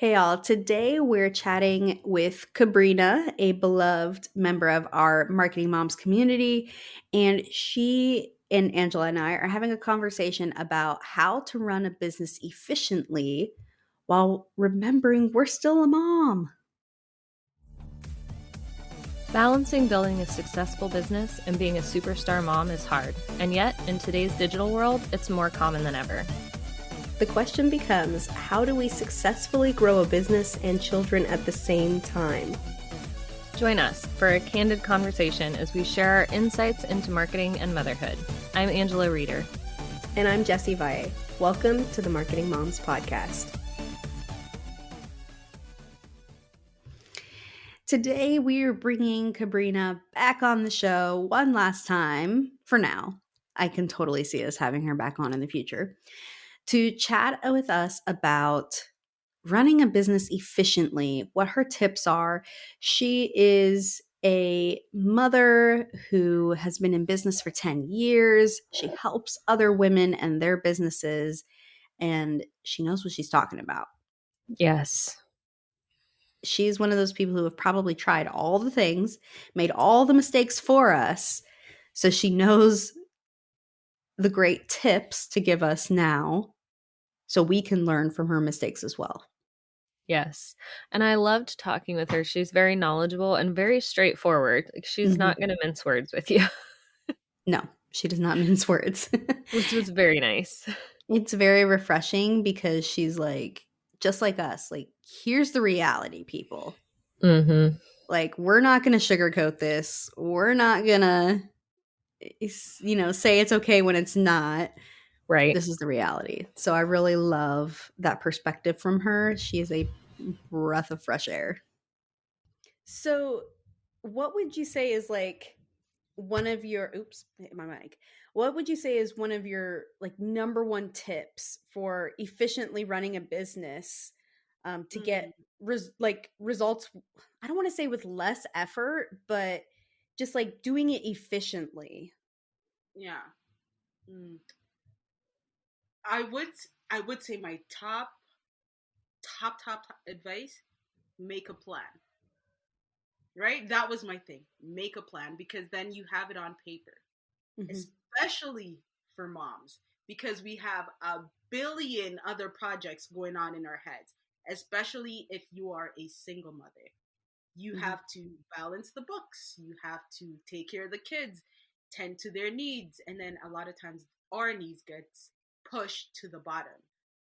Hey y'all, today we're chatting with Kebrina, a beloved member of our Marketing Moms community, and she and Angela and I are having a conversation about how to run a business efficiently while remembering we're still a mom. Balancing building a successful business and being a superstar mom is hard, and yet, in today's digital world, it's more common than ever. The question becomes, how do we successfully grow a business and children at the same time? Join us for a candid conversation as we share our insights into marketing and motherhood. I'm Angela Reeder. And I'm Jessie Valle. Welcome to the Marketing Moms podcast. Today we are bringing Kebrina back on the show one last time for now. I can totally see us having her back on in the future to chat with us about running a business efficiently, what her tips are. She is a mother who has been in business for 10 years. She helps other women and their businesses, and she knows what she's talking about. Yes. She's one of those people who have probably tried all the things, made all the mistakes for us. So she knows the great tips to give us now so we can learn from her mistakes as well. Yes. And I loved talking with her. She's very knowledgeable and very straightforward. Like, she's not going to mince words with you. No, she does not mince words. Which was very nice. It's very refreshing because she's like, just like us, like, here's the reality, people. Mm-hmm. Like, we're not going to sugarcoat this. We're not going to, say it's okay when it's not. Right. This is the reality. So I really love that perspective from her. She is a breath of fresh air. So what would you say is like one of your what would you say is one of your like number one tips for efficiently running a business to get results? I don't want to say with less effort, but just like doing it efficiently. Yeah. I would say my top advice: make a plan. Right? That was my thing. Make a plan, because then you have it on paper. Mm-hmm. Especially for moms, because we have a billion other projects going on in our heads, especially if you are a single mother. You have to balance the books. You have to take care of the kids, tend to their needs. And then a lot of times our needs gets pushed to the bottom,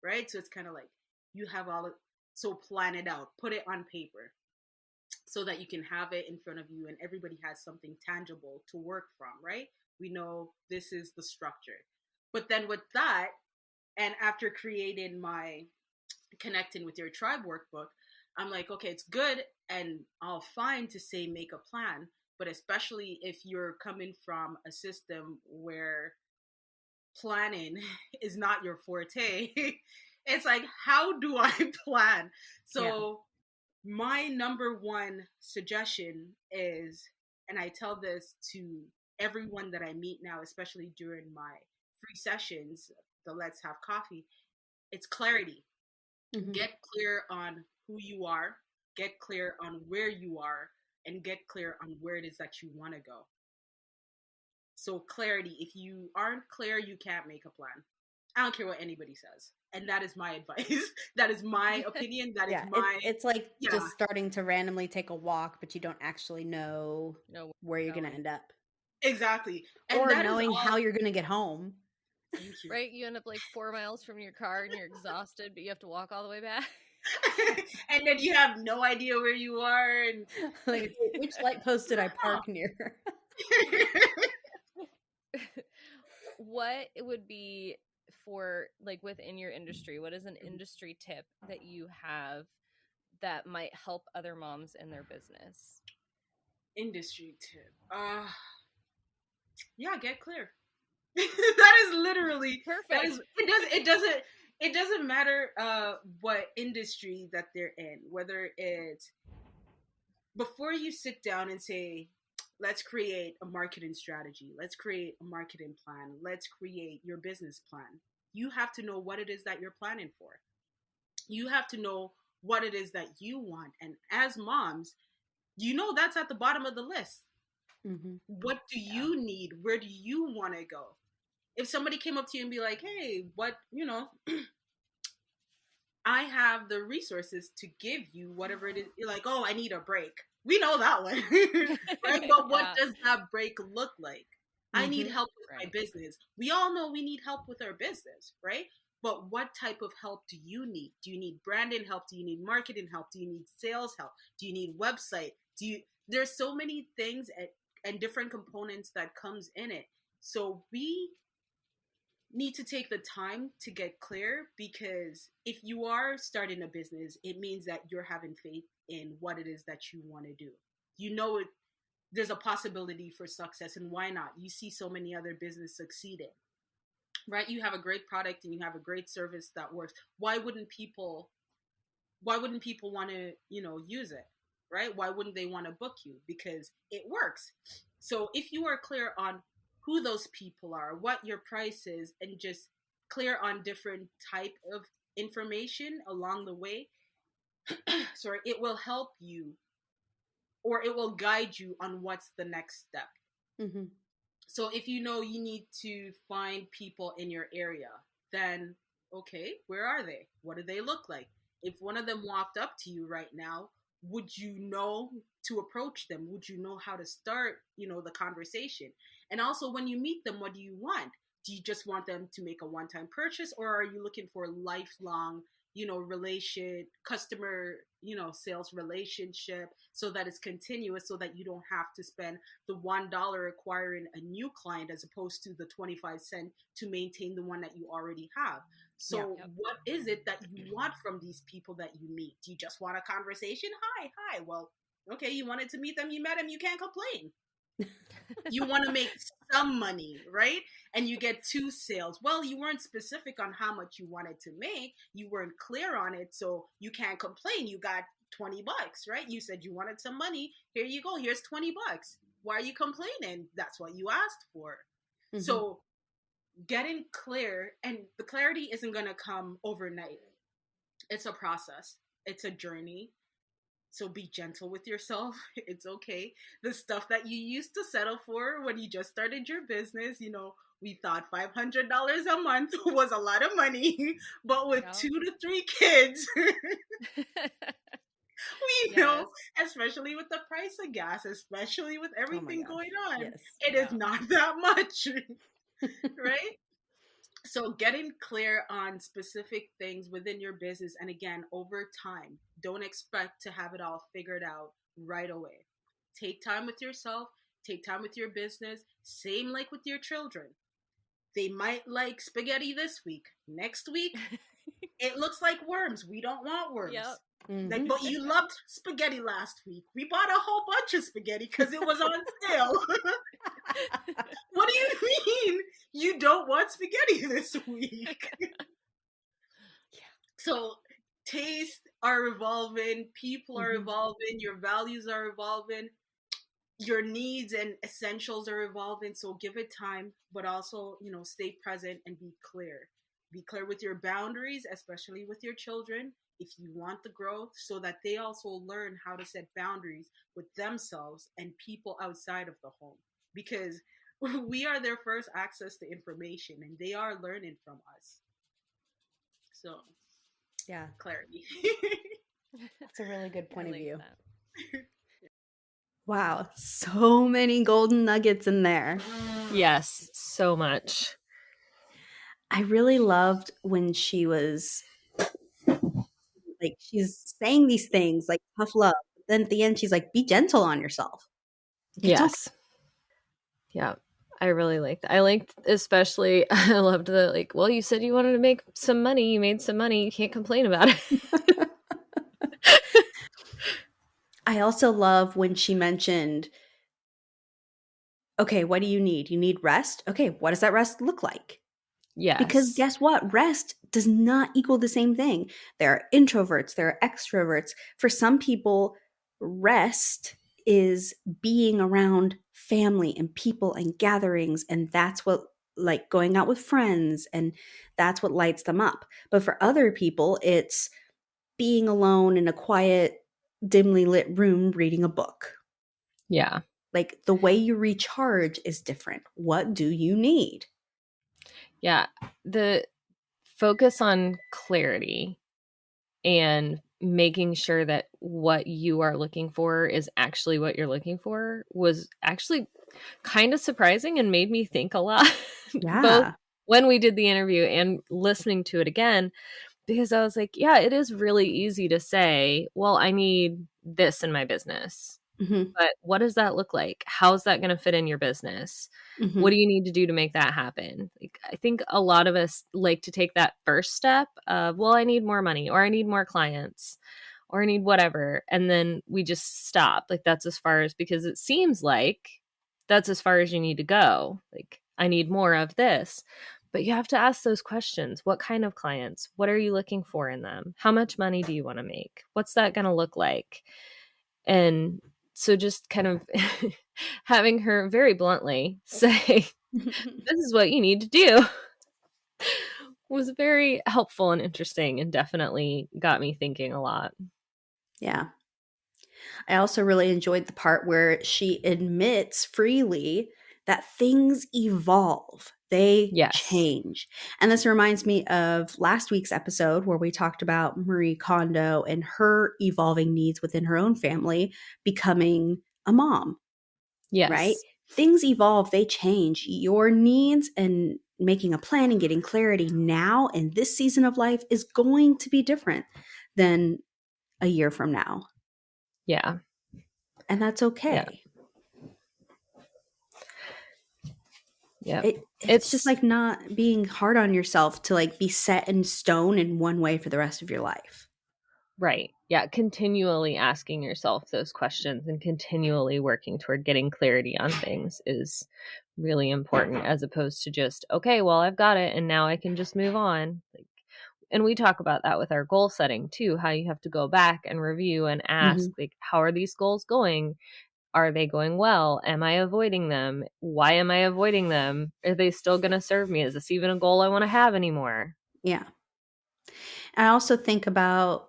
right? So it's kind of like you have so plan it out, put it on paper so that you can have it in front of you and everybody has something tangible to work from, right? We know this is the structure. But then with that, and after creating my Connecting with Your Tribe workbook, I'm like, okay, it's good and all fine to say make a plan, but especially if you're coming from a system where planning is not your forte, it's like, how do I plan? So my number one suggestion is, and I tell this to everyone that I meet now, especially during my free sessions, the Let's Have Coffee, it's clarity. Mm-hmm. Get clear on who you are, get clear on where you are, and get clear on where it is that you want to go. So clarity. If you aren't clear, you can't make a plan. I don't care what anybody says. And that is my advice. That is my opinion. That is my... It's like just starting to randomly take a walk, but you don't actually know where you're going to end up. Exactly. Or knowing how you're going to get home. Thank you. Right? You end up like 4 miles from your car and you're exhausted, but you have to walk all the way back. And then you have no idea where you are. And like, which light post did I park near? What would be for like within your industry, what is an industry tip that you have that might help other moms in their business? Industry tip. Get clear. That is literally perfect. It doesn't matter what industry that they're in, whether it's, before you sit down and say, let's create a marketing strategy, let's create a marketing plan, let's create your business plan, you have to know what it is that you're planning for. You have to know what it is that you want. And as moms, that's at the bottom of the list. Mm-hmm. What do you need? Where do you want to go? If somebody came up to you and be like, hey, I have the resources to give you whatever it is. You're like, oh, I need a break. We know that one, right? But what does that break look like? I need help with my business. We all know we need help with our business, right? But what type of help do you need? Do you need branding help? Do you need marketing help? Do you need sales help? Do you need website? There's so many things and different components that comes in it. So we need to take the time to get clear, because if you are starting a business, it means that you're having faith in what it is that you want to do. There's a possibility for success, and why not? You see so many other businesses succeeding, right? You have a great product and you have a great service that works. Why wouldn't people want to, use it, right? Why wouldn't they want to book you? Because it works. So if you are clear on who those people are, what your price is, and just clear on different type of information along the way, sorry, it will help you, or it will guide you on what's the next step. Mm-hmm. So if you need to find people in your area, then okay, where are they? What do they look like? If one of them walked up to you right now, would you know to approach them? Would you know how to start, the conversation? And also, when you meet them, what do you want? Do you just want them to make a one-time purchase, or are you looking for a lifelong, customer, sales relationship, so that it's continuous, so that you don't have to spend the $1 acquiring a new client as opposed to the 25 cents to maintain the one that you already have. So what is it that you want from these people that you meet? Do you just want a conversation? Hi. Well, okay, you wanted to meet them, you met them, you can't complain. You want to make some money, right? And you get 2 sales. Well, you weren't specific on how much you wanted to make. You weren't clear on it, so you can't complain. You got $20, right? You said you wanted some money. Here you go. Here's $20. Why are you complaining? That's what you asked for. Mm-hmm. So getting clear, and the clarity isn't going to come overnight. It's a process. It's a journey. So be gentle with yourself. It's okay. The stuff that you used to settle for when you just started your business, we thought $500 a month was a lot of money, but with 2 to 3 kids, we know, especially with the price of gas, especially with everything going on, it is not that much, right? So getting clear on specific things within your business, and again, over time, don't expect to have it all figured out right away. Take time with yourself, take time with your business, same like with your children. They might like spaghetti this week. Next week, it looks like worms. We don't want worms. Yep. Mm-hmm. But you loved spaghetti last week. We bought a whole bunch of spaghetti because it was on sale. What do you mean you don't want spaghetti this week? So tastes are evolving, people are evolving, your values are evolving, your needs and essentials are evolving. So give it time, but also, stay present and be clear. Be clear with your boundaries, especially with your children, if you want the growth, so that they also learn how to set boundaries with themselves and people outside of the home. Because we are their first access to information, and they are learning from us. So, clarity. That's a really good point of view. Wow, so many golden nuggets in there. Yes, so much. I really loved when she was like, she's saying these things like tough love. But then at the end, she's like, be gentle on yourself. Yes. Okay. Yeah. I really liked that. I liked, especially, I loved the, well, you said you wanted to make some money. You made some money. You can't complain about it. I also love when she mentioned, okay, what do you need? You need rest? Okay, what does that rest look like? Yes. Because guess what? Rest does not equal the same thing. There are introverts, there are extroverts. For some people, rest is being around family and people and gatherings, and that's what, like, going out with friends, and that's what lights them up. But for other people, it's being alone in a quiet, dimly lit room reading a book. Yeah. Like, the way you recharge is different. What do you need? Yeah. The focus on clarity and making sure that what you are looking for is actually what you're looking for was actually kind of surprising and made me think a lot, both Yeah. when we did the interview and listening to it again, because I was like, yeah, it is really easy to say, well, I need this in my business. Mm-hmm. But what does that look like? How's that going to fit in your business? Mm-hmm. What do you need to do to make that happen? Like, I think a lot of us like to take that first step of, well, I need more money, or I need more clients, or I need whatever. And then we just stop. Like, that's as far as, because it seems like that's as far as you need to go. Like, I need more of this. But you have to ask those questions. What kind of clients? What are you looking for in them? How much money do you want to make? What's that going to look like? And so just kind of having her very bluntly say, this is what you need to do, was very helpful and interesting, and definitely got me thinking a lot. Yeah. I also really enjoyed the part where she admits freely that things evolve, they Yes. change. And this reminds me of last week's episode where we talked about Marie Kondo and her evolving needs within her own family, becoming a mom, right? Yes. Things evolve, they change. Your needs and making a plan and getting clarity now in this season of life is going to be different than a year from now. Yeah. And that's Yeah. okay. Yeah. It's just like not being hard on yourself to like be set in stone in one way for the rest of your life. Right. Yeah. Continually asking yourself those questions and continually working toward getting clarity on things is really important, as opposed to just, okay, well, I've got it and now I can just move on. Like, and we talk about that with our goal setting too, how you have to go back and review and ask, like, how are these goals going? Are they going well? Am I avoiding them? Why am I avoiding them? Are they still going to serve me? Is this even a goal I want to have anymore? Yeah. I also think about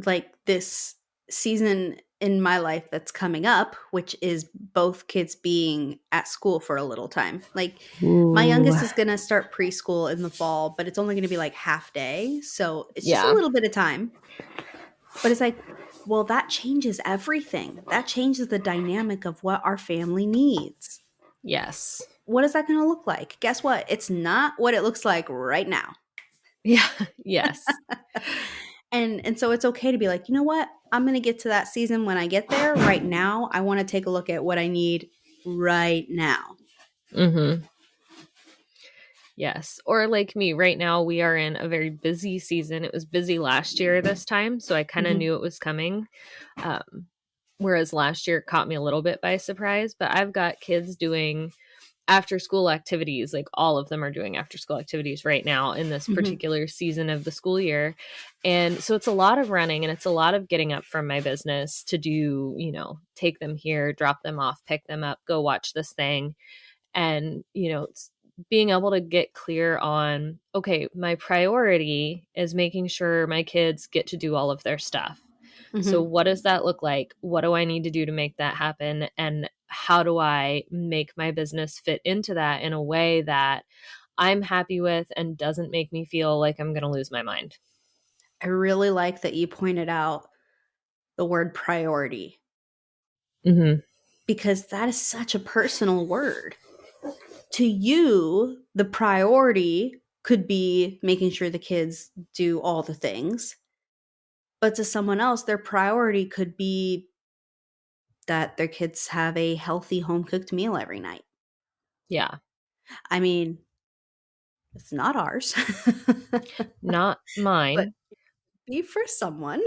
like this season in my life that's coming up, which is both kids being at school for a little time. Like my Ooh. youngest is going to start preschool in the fall, but it's only going to be like half day. So it's just a Yeah. little bit of time. But it's like, well, that changes everything. That changes the dynamic of what our family needs. Yes. What is that going to look like? Guess what? It's not what it looks like right now. Yeah. Yes. And so it's okay to be like, you know what? I'm going to get to that season when I get there. Right now, I want to take a look at what I need right now. Mm-hmm. Yes. Or like me, right now we are in a very busy season. It was busy last year this time, so I kind of knew it was coming. Whereas last year it caught me a little bit by surprise, but I've got kids doing after school activities. Like, all of them are doing after school activities right now in this particular season of the school year. And so it's a lot of running, and it's a lot of getting up from my business to do, take them here, drop them off, pick them up, go watch this thing. And, it's being able to get clear on, okay, my priority is making sure my kids get to do all of their stuff. So what does that look like? What do I need to do to make that happen? And how do I make my business fit into that in a way that I'm happy with and doesn't make me feel like I'm going to lose my mind? I really like that you pointed out the word priority, because that is such a personal word. To you, the priority could be making sure the kids do all the things. But to someone else, their priority could be that their kids have a healthy home cooked meal every night. Yeah. I mean, it's not ours. Not But mine. be for someone.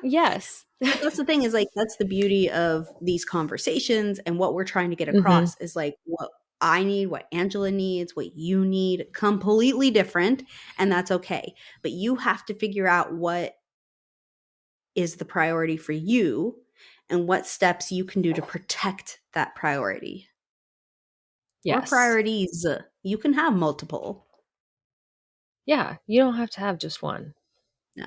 Yes. But that's the thing, is like, that's the beauty of these conversations, and what we're trying to get Mm-hmm. across is like what I need, what Angela needs, what you need, completely different. And that's okay. But you have to figure out what is the priority for you and what steps you can do to protect that priority. Or Yes. priorities. You can have multiple. Yeah. You don't have to have just one. No.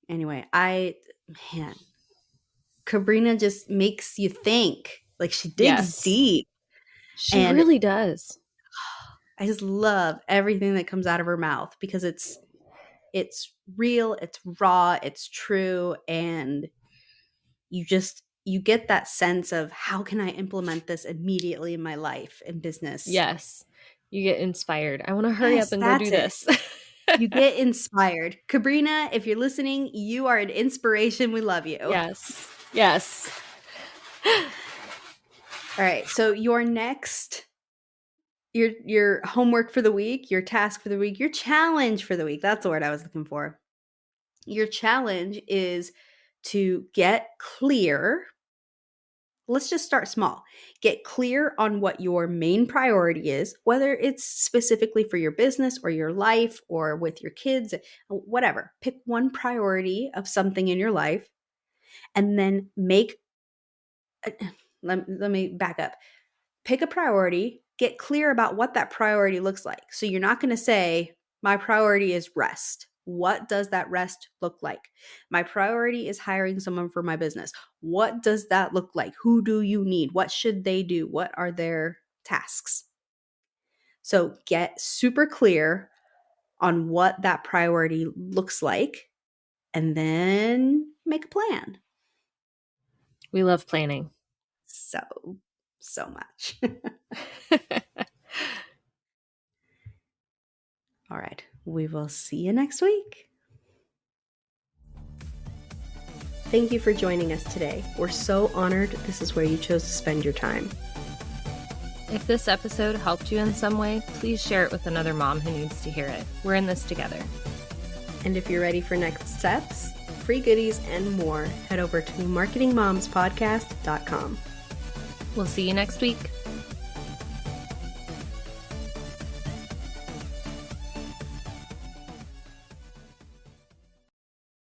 Anyway, man, Kebrina just makes you think. Like, she digs deep. She And really does. I just love everything that comes out of her mouth because it's real, it's raw, it's true, and you get that sense of, how can I implement this immediately in my life and business? Yes. You get inspired. I want to hurry up and go do this. You get inspired. Kebrina, if you're listening, you are an inspiration. We love you. Yes. Yes. All right. So your next, your homework for the week, your task for the week, your challenge for the week. That's the word I was looking for. Your challenge is to get clear. Let's just start small. Get clear on what your main priority is, whether it's specifically for your business or your life or with your kids, whatever. Pick one priority of something in your life and then let me back up. Pick a priority, get clear about what that priority looks like. So you're not going to say, my priority is rest. What does that rest look like? My priority is hiring someone for my business. What does that look like? Who do you need? What should they do? What are their tasks? So get super clear on what that priority looks like and then make a plan. We love planning. So much. All right. We will see you next week. Thank you for joining us today. We're so honored this is where you chose to spend your time. If this episode helped you in some way, please share it with another mom who needs to hear it. We're in this together. And if you're ready for next steps, free goodies, and more, head over to marketingmomspodcast.com. We'll see you next week.